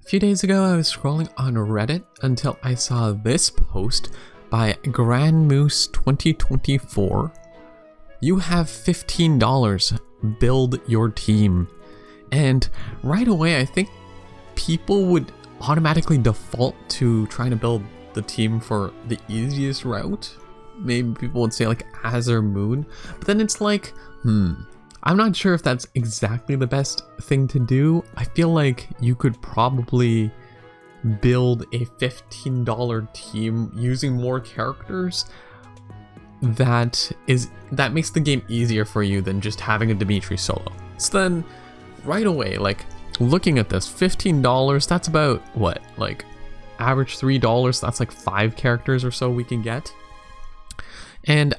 few days ago, I was scrolling on Reddit until I saw this post by Grand Moose 2024. You have $15, build your team. And right away, I think people would automatically default to trying to build the team for the easiest route. Maybe people would say like Azure Moon, but then it's like, I'm not sure if that's exactly the best thing to do. I feel like you could probably build a $15 team using more characters that makes the game easier for you than just having a Dimitri solo. So then right away, like looking at this, $15, that's about what, like average $3, that's like 5 characters or so we can get. And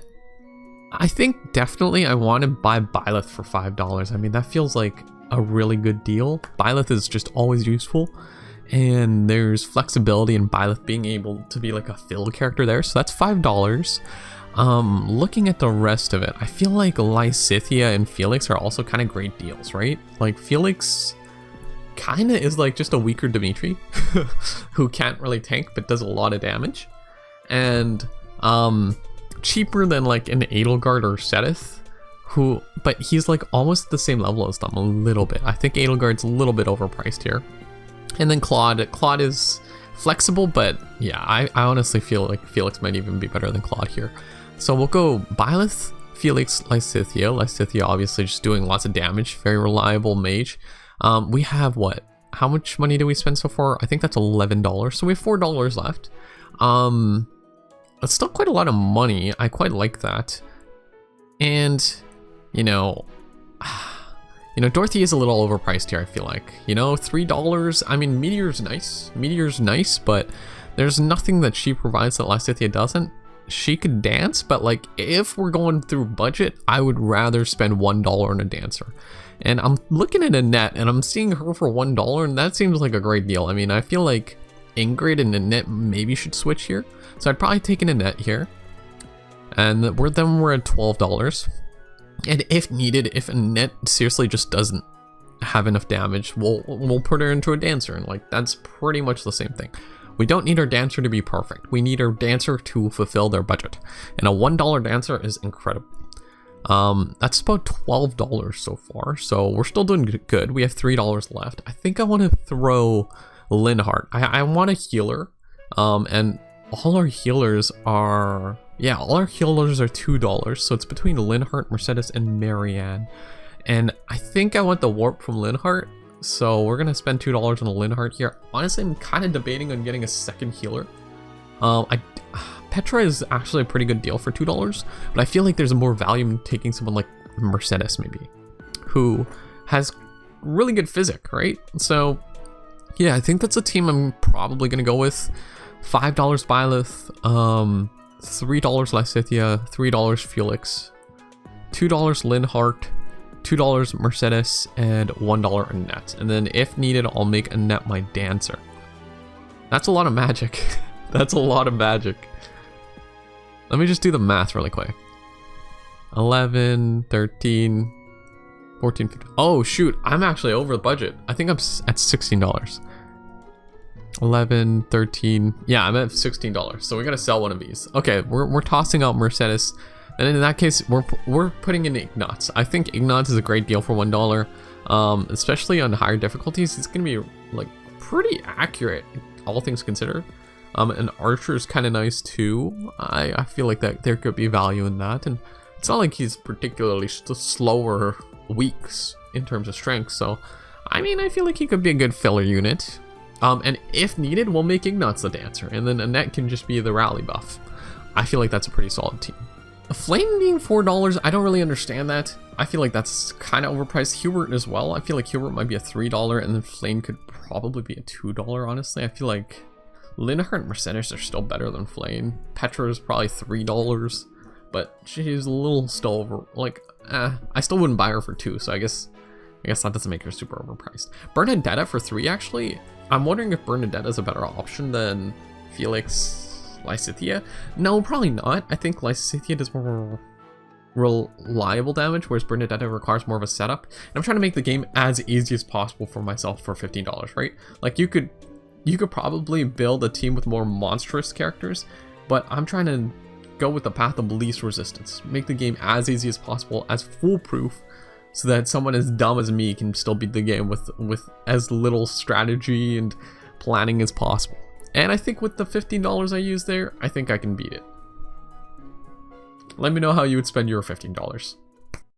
I think definitely I want to buy Byleth for $5. I mean, that feels like a really good deal. Byleth is just always useful, and there's flexibility in Byleth being able to be like a fill character there, so that's $5. Looking at the rest of it, I feel like Lysithea and Felix are also kind of great deals, right? Like Felix kind of is like just a weaker Dimitri who can't really tank but does a lot of damage, and cheaper than like an Edelgard or Seteth, but he's like almost the same level as them a little bit. I think Edelgard's a little bit overpriced here. And then Claude is flexible, but yeah, I honestly feel like Felix might even be better than Claude here. So we'll go Byleth, Felix, Lysithea. Lysithea obviously just doing lots of damage, very reliable mage. We have what? How much money do we spend so far? I think that's $11. So we have $4 left. It's still quite a lot of money. I quite like that. And, you know, Dorothy is a little overpriced here, I feel like. You know, $3. I mean, Meteor's nice. Meteor's nice, but there's nothing that she provides that Lysithea doesn't. She could dance, but like, if we're going through budget, I would rather spend $1 on a dancer. And I'm looking at Annette, and I'm seeing her for $1, and that seems like a great deal. I mean, I feel like Ingrid and Annette maybe should switch here. So I'd probably take an Annette here. And we're at $12. And if needed, if Annette seriously just doesn't have enough damage, we'll put her into a dancer, and like that's pretty much the same thing. We don't need our dancer to be perfect. We need our dancer to fulfill their budget. And a $1 dancer is incredible. That's about $12 so far. So we're still doing good. We have $3 left. I think I want to throw Linhardt. I want a healer. And all our healers are $2, so it's between Linhardt, Mercedes, and Marianne. And I think I want the warp from Linhardt, so we're gonna spend $2 on a Linhardt here. Honestly, I'm kind of debating on getting a second healer. Petra is actually a pretty good deal for $2, but I feel like there's more value in taking someone like Mercedes maybe, who has really good physic, right? So yeah, I think that's a team I'm probably gonna go with. $5 Byleth, $3 Lysithea, $3 Felix, $2 Linhardt, $2 Mercedes, and $1 Annette. And then if needed, I'll make Annette my dancer. That's a lot of magic. That's a lot of magic. Let me just do the math really quick. 11, 13, 14, 15. Oh shoot, I'm actually over the budget. I think I'm at $16. 11, 13, yeah, I'm at $16, so we gotta sell one of these. Okay, we're tossing out Mercedes, and in that case, we're putting in Ignatz. I think Ignatz is a great deal for $1, especially on higher difficulties. It's gonna be like pretty accurate, all things considered. And Archer is kind of nice too. I feel like that there could be value in that, and it's not like he's particularly slower weeks in terms of strength. So, I mean, I feel like he could be a good filler unit. And if needed, we'll make Ignatz the dancer, and then Annette can just be the rally buff. I feel like that's a pretty solid team. Flame being $4, I don't really understand that. I feel like that's kind of overpriced. Hubert as well. I feel like Hubert might be a $3, and then Flame could probably be a $2, honestly. I feel like Linhardt and Mercedes are still better than Flame. Petra is probably $3, but she's a little still over, like, I still wouldn't buy her for $2, so I guess that doesn't make her super overpriced. Bernadetta for $3, actually. I'm wondering if Bernadetta is a better option than Felix, Lysithea. No, probably not. I think Lysithea does more reliable damage, whereas Bernadetta requires more of a setup. And I'm trying to make the game as easy as possible for myself for $15, right? Like, you could You could probably build a team with more monstrous characters, but I'm trying to go with the path of least resistance. Make the game as easy as possible, as foolproof, so that someone as dumb as me can still beat the game with as little strategy and planning as possible. And I think with the $15 I used there, I think I can beat it. Let me know how you would spend your $15.